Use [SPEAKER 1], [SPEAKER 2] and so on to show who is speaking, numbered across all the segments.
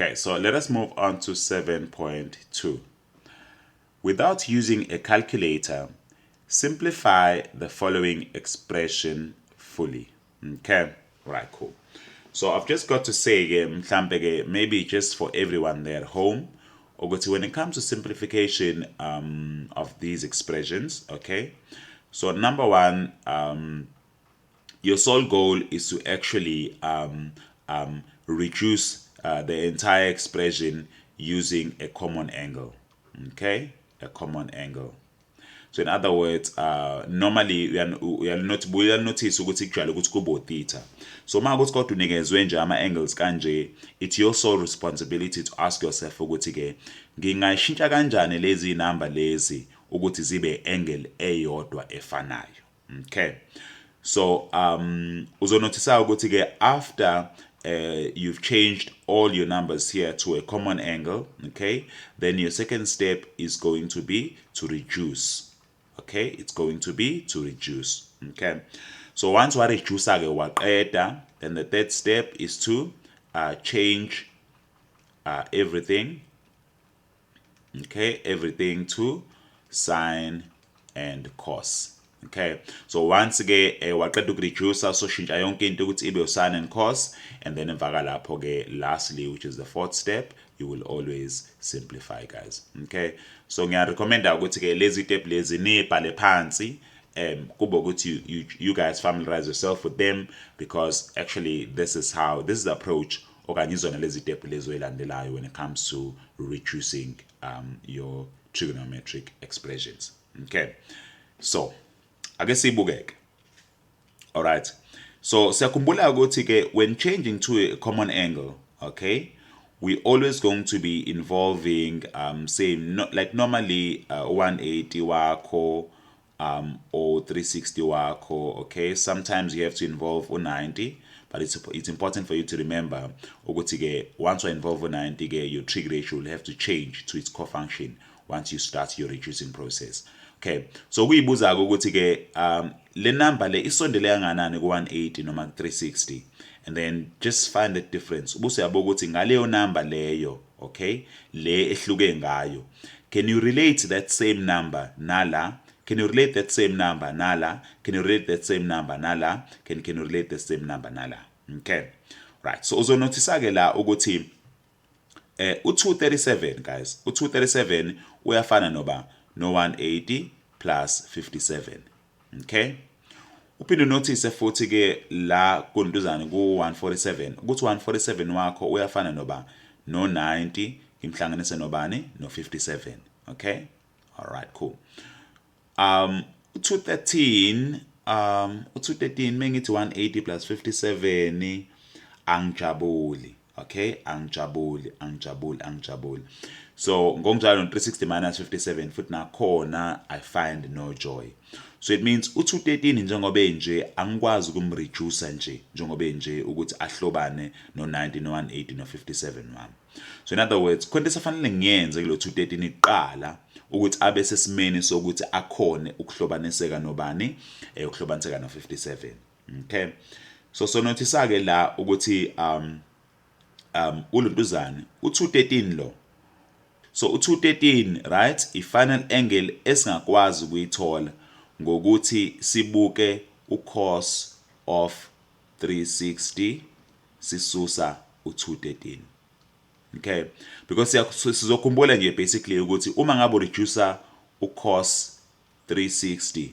[SPEAKER 1] Okay, so let us move on to 7.2. Without using a calculator, simplify the following expression fully. Okay, right, cool. So I've just got to say, maybe just for everyone there at home, when it comes to simplification of these expressions, okay, so number one, your sole goal is to actually reduce the entire expression using a common angle. Okay, a common angle. So in other words, normally we are notice ukuthi kujwayele ukuthi kube theta. So uma ukuthi kodwa unikezwe nje ama angles kanje, it's your sole responsibility to ask yourself ukuthi ke ngingashintsha kanjani lezi number lezi ukuthi zibe angle eyodwa efanayo. Okay. So uzonothisa ukuthi ke after you've changed all your numbers here to a common angle, okay, then your second step is going to be to reduce. Okay, it's going to be to reduce. Okay, so once we reduce waqeda, then the third step is to change everything. Okay, everything to sine and cos. Okay, so once again waqeda ukureduce so shintsha yonke into ukuthi ibe sine and cos, and then emvaka lapho ke lastly, which is the fourth step, you will always simplify, guys. Okay, so ngiyarecommenda ukuthi ke lezi step lezi nibhale phansi kube ukuthi you guys familiarize yourself with them, because actually this is the approach okanye izona lezi step lezi oyilandelayo when it comes to reducing your trigonometric expressions. Okay, so ake sibukeke. All right, so siyakhumbula ukuthi ke when changing to a common angle, okay, we always going to be involving like normally 180 wako or 360 wako. Okay, sometimes you have to involve 90, but it's important for you to remember ukuthi ke once you involve 90 ke your trig ratio will have to change to its cofunction once you start your reducing process. Okay, so kuyibuza ukuthi ke le number le isondele kanganani ku 180 noma 360, and then just find the difference. Ubuse yabo ukuthi ngaleyo number leyo, okay, le ehluke ngayo, can you relate that same number nala? Can you relate that same number nala? Can you relate that same number nala? Can you relate the same number nala? Okay, right, so uzonothisa ke la ukuthi u237, guys, u237 uyafana no 180 plus 57. Okay, uphinde notice futhi ke la kunduzana ku 147 ukuthi 147 wakho uyafana no 90 imhlanganise nobani no 57. Okay, all right, cool. U213 mengithi 180 plus 57 angijabuli. Okay, angijabuli. So ngokunjalo 360 minus 57 futhi nakhona I find no joy. So it means u213 njengoba nje angikwazi ukumreduce nje njengoba nje ukuthi ahlobane no 90 no 180 no 57 wami. So in other words, konke safanele ngiyenze kulo 213 iqala ukuthi abe sesimeni sokuthi akhone ukuhlobaniseka nobani ukuhlobaniseka no 57. Okay, so sonothisa ke la ukuthi uluntuzane u213 lo. So u213, right, i-final angle esingakwazi ukuyithola ngokuthi sibuke u-cos of 360 sisusa u213. Okay, because sizokhumbula nje basically ukuthi uma ngabe ureducer u-cos 360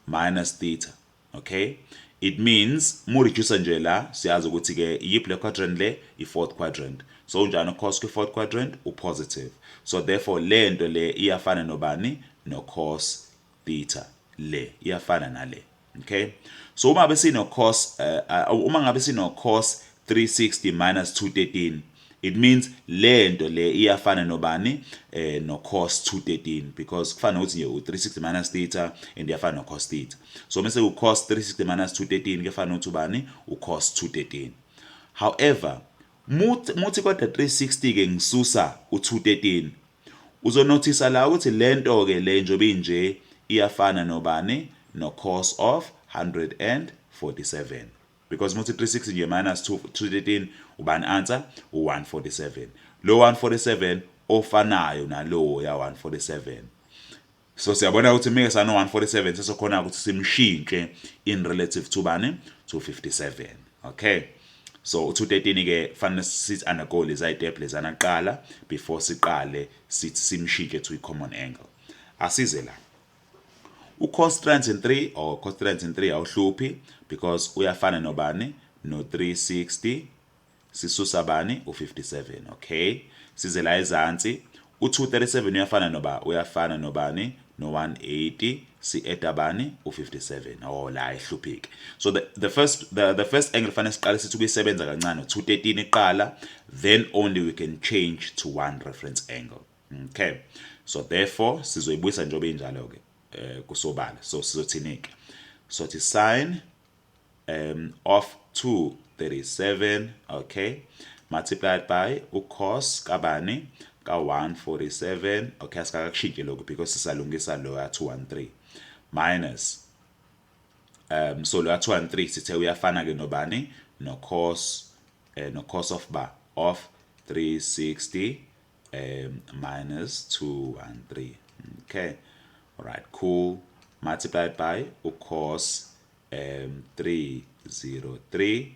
[SPEAKER 1] minus theta, okay, it means mu reducer nje la siyazi ukuthi ke yiphi le quadrant le i-fourth quadrant. So unjani cos kwi-fourth quadrant u-positive, so therefore le nto le iyafana nobani no cos theta, le iyafana nale. Okay, so uma ngabe sino cos 360 minus 213, it means le nto le iyafana nobani no cos 213, because kufana ukuthi nje u360 minus theta and iyafana no cos theta. So mase u-cos 360 minus 213 kufana ukuthi ubani u-cos 213. However, muthi kodwa 360 ke ngisusa u213, uzonothisa la ukuthi le nto ke le njobe nje iyafana nobani no cos of 147. because muthi 360 nje minus 213 ubani answer u147. Lo 147 ofanayo nalowo ya 147. So siyabona ukuthi meke sano 147 sesokhona ukuthi simshintshe in relative to bani to 57. Okay, so u213 ke fanele sithi undergo lezi step lezana qala before siqale sithi simshintshe to i-common angle. Asize la u-cos 303 or cos 303 awuhluphi because uyafana nobani no 360 sisusa bani u57. Okay, size la ezansi u237 uyafana nobani no 180 si add bani u57. Oh la ehluphike. So the first angle fanele siqale sithi kuyisebenza kancane 213 iqala, then only we can change to one reference angle. Okay, so therefore sizoyibuyisa njengoba injalo ke kusobala. So sizothinike so the sin of 237, okay, multiplied by u-cos kabani ka147. Okay, asikakushintshe lokho because sisalungisa lo ya 213 minus so lo ya 213 sithe uyafana ke nobani no cos of 360 minus 213. Okay, all right, cool, multiplied by cos 303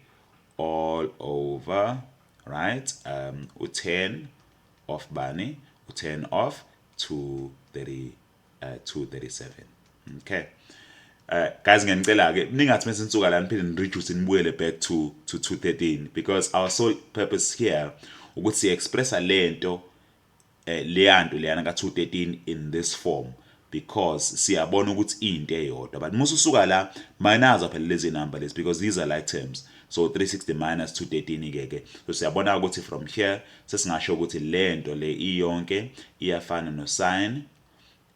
[SPEAKER 1] all over, right, u10 of bani u10 of 237. Okay, guys, ngiyanicela ke ningathi mesinsuka la niphinde nireduce nibuyele back to 213 because our sole purpose here ukuthi si expressa lento leyanto leyana ka 213 in this form because siyabona ukuthi into eyodwa, but mususuka la minaza phela lezi number lezi because these are like terms. So 360 minus 213 ke so siyabona ukuthi from here sesingasho ukuthi lento le iyonke iyafana no sin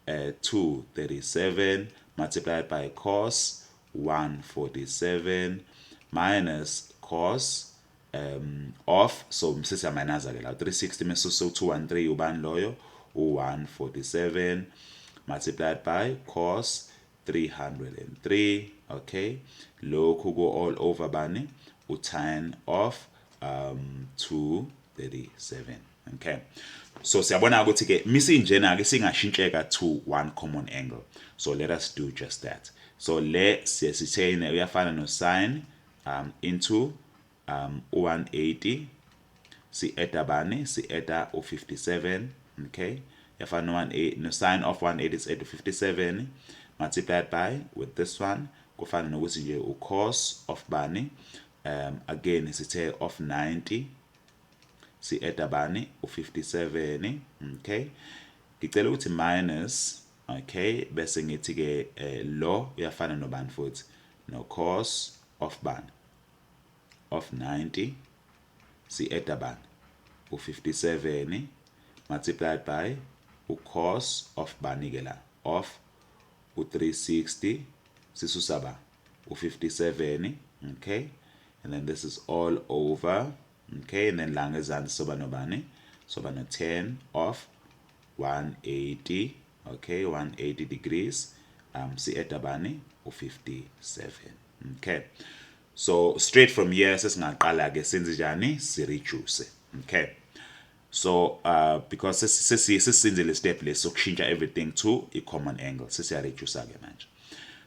[SPEAKER 1] 237 multiplied by cos 147 minus cos of, so msesiyaminaza ke la 360 mesuso 213 ubani loyo u147 multiplied by cos 303. Okay, lokhu go all over bani u10 of 237. Okay, so siyabona ukuthi ke misinjena ke singashintsheka to one common angle. So let us do just that. So le siyasithene uyafana no sin into 180 si eta bani si eta u57. Okay, yafana no sin of 180 is 857 multiplied by with this one kufana nokuthi nje u-cos of bani again sithe of 90 si eta bani u57. Okay, ngicela ukuthi minus, okay, bese ngithi ke lo uyafana nobani futhi no cos of bani of 90 si eta bani u57 multiplied by u-cos of bani ke la of u360 sisusa ba u57. Okay, and then this is all over. Okay, and then lang ezansi soba nobani soba no 10 of 180. Okay, 180 degrees si eta bani u57. Okay, so straight from here sesingaqala ke senze njani si reduce. Okay, so because sesenzile step lesi sokushintsha everything to a common angle sesiya reduce ke manje.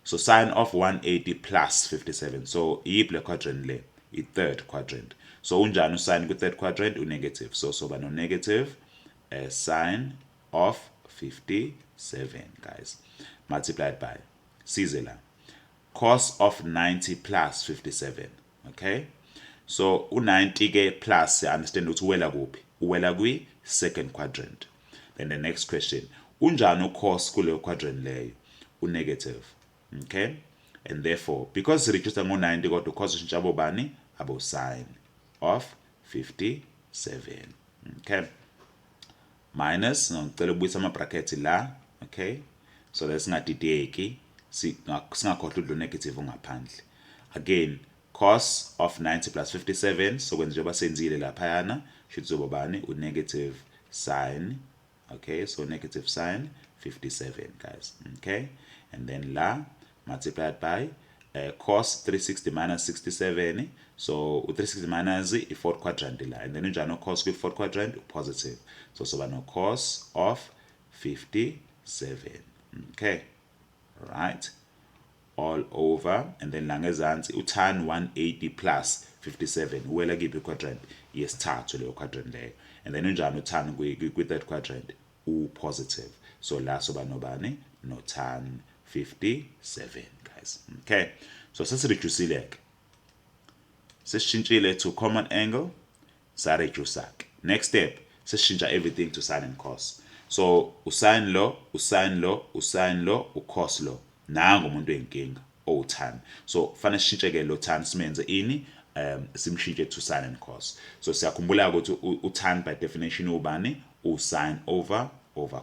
[SPEAKER 1] So sin of 180 plus 57, so iyiphi le quadrant le i-third quadrant. So unjani usin ku-third quadrant u-negative, so soba no negative sin of 57 guys multiplied by size la cos of 90 plus 57. Okay, so u90 ke plus I understand ukuthi uwela kuphi, uwela kwi second quadrant. Then the next question, unjani u-cos kuleyo quadrant leyo u-negative. Okay, and therefore because reduce ngo-90 kodwa cos ushintsha bobani abo sin of 57. Okay, minus ngicela ukubuyisa ama bracket la. Okay, so lesingadideki singakhohlwa udlo negative ngaphandle. Again cos of 90 plus 57, so kwenza njengoba senzile laphayana should zoba bani u-negative sin. Okay, so negative sin 57 guys. Okay, and then la multiplied by cos 360 minus 67, so 360 minus i-fourth quadrant la, and then unjani cos kwi-fourth quadrant positive, so soba no cos of 57. Okay, right, all over, and then la ngezansi u-tan 180 plus 57 uwela kiphi quadrant yesithathu leyo quadrant leyo, and then unjani u-tan kwi-third quadrant u-positive, so la soba nobani no tan 57, guys. Okay, so sesireducile-ke, sesishintshile to common angle sareduce-ke. Next step, sesishintsha everything to sin and cos, so usin lo, usin lo, usin lo, ucos lo, nangu umuntu oyinkinga owu-tan, so fanele sishintshe-ke lo tan simenze ini, simshintshe to sin and cos. So siyakhumbula ukuthi u-tan by definition ubani u-sin over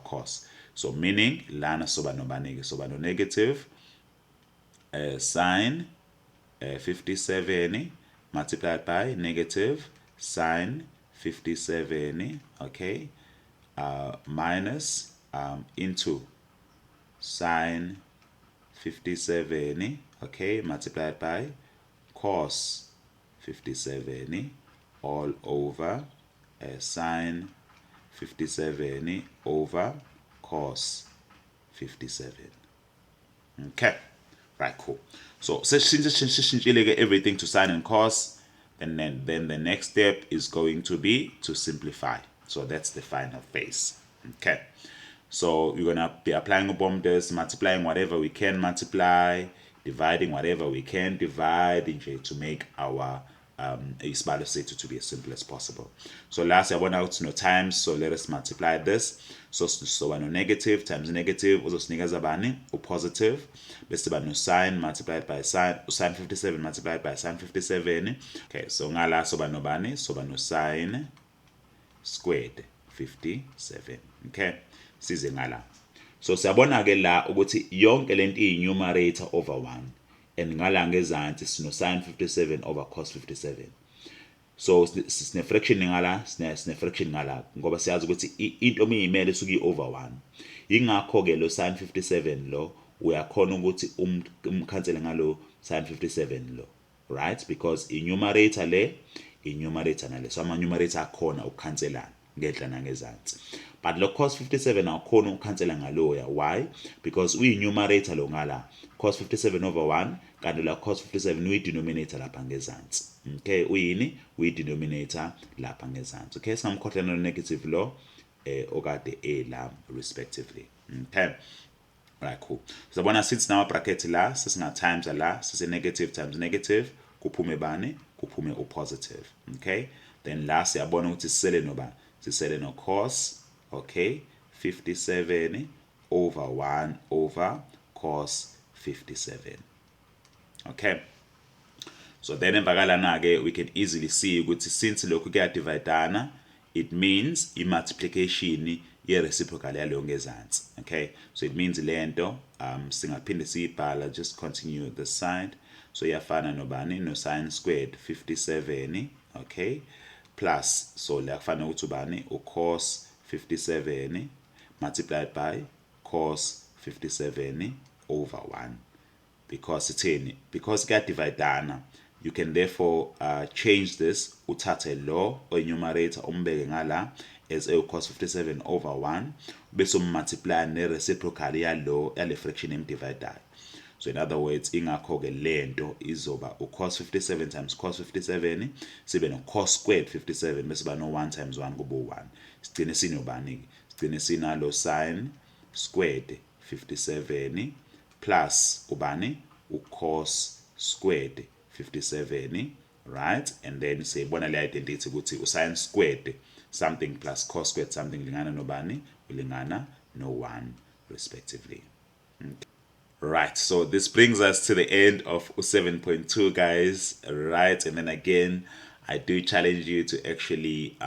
[SPEAKER 1] cos, so meaning lana soba nobani-ke, soba no negative sin 57 multiplied by negative sin 57, okay, minus into sin 57, okay, multiplied by cos 57 all over sin 57 over cos 57. Okay, right, cool. So seshintshile everything to sin and cos, and then the next step is going to be to simplify. So that's the final phase. Okay, so we're gonna be applying bombers, multiplying whatever we can multiply, dividing whatever we can divide to make our isibalo sethu to be as simple as possible. So last I want out no times, so let us multiply this. So no negative times negative uzosinikeza bani positive, bese ba no sin multiplied by sin 57 multiplied by sin 57. Okay, so ngala soba no bani, soba no sin squared 57. Okay, size ngala, so siyabona ke la ukuthi yonke lento iyi-numerator over 1, and ngala ngezansi sino sin 57 over cos 57. So sine fraction ngala, sine fraction ngala, ngoba siyazi ukuthi into miyimele suki over 1. Yingakho ke lo sin 57 lo uyakhona ukuthi umkhansele ngalo sin 57 lo, right, because i-numerator le i-numerator nale, so ama-numerator akhona ukukhanselana ngenhla nangezansi, but lo cos 57 awukhona ukukhansela ngaloya. Why? Because uyi-numerator lo ngala, cos 57 over 1, kanti la cos 57 uyi-denominator lapha ngezansi. Okay, uyini uyi-denominator lapha ngezansi. Okay, singamkhohlela no negative lo okade la respectively. Okay, right, cool. So bona since now bracket la sesinga times la sise negative times negative kuphume bani, kuphume u-positive. Okay, then la siyabona ukuthi sisele noba, sisele no cos, okay, 57 over 1 over cos 57. Okay, so then emvakalana-ke we can easily see ukuthi since lokhu kuyadividana, it means i-multiplication ye-reciprocal yaleyo ngezansi. Okay, so it means lento singaphinde siyibhala, just continue the side, so iyafana nobani no sin squared 57, okay, plus, so la kufanele ukuthi ubani u-cos 57 multiplied by cos 57 over 1, because itheni, because kuyadividana, you can therefore change this, uthathe lo oyi-numerator umbeke ngala as cos 57 over 1, bese ummultiply ne-reciprocal yale fraction emdividayo. So in other words, ingakho ke lento izoba u-cos 57 times cos 57 sibe no cos squared 57 bese ba no 1 times 1 kuba 1, sigcine sinobani, sigcine sinalo sin squared 57 plus ubani u-cos squared 57, right, and then siyibona le identity ukuthi u-sin squared something plus cos squared something lingana nobani, ulingana no 1 respectively. Okay. Right, so this brings us to the end of 7.2, guys. Right, and then again, I do challenge you to actually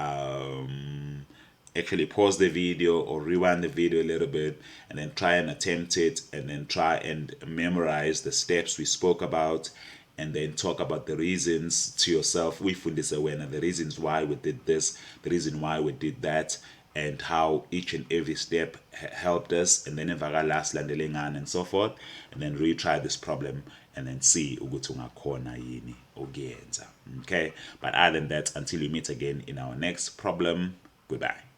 [SPEAKER 1] pause the video or rewind the video a little bit and then try and attempt it, and then try and memorize the steps we spoke about, and then talk about the reasons to yourself. We found this awareness, the reasons why we did this, the reason why we did that, and how each and every step helped us, and then last landelingana and so forth, and then retry this problem and then see ukuthi ungakhona yini ukuyenza. Okay, but other than that, until we meet again in our next problem, goodbye.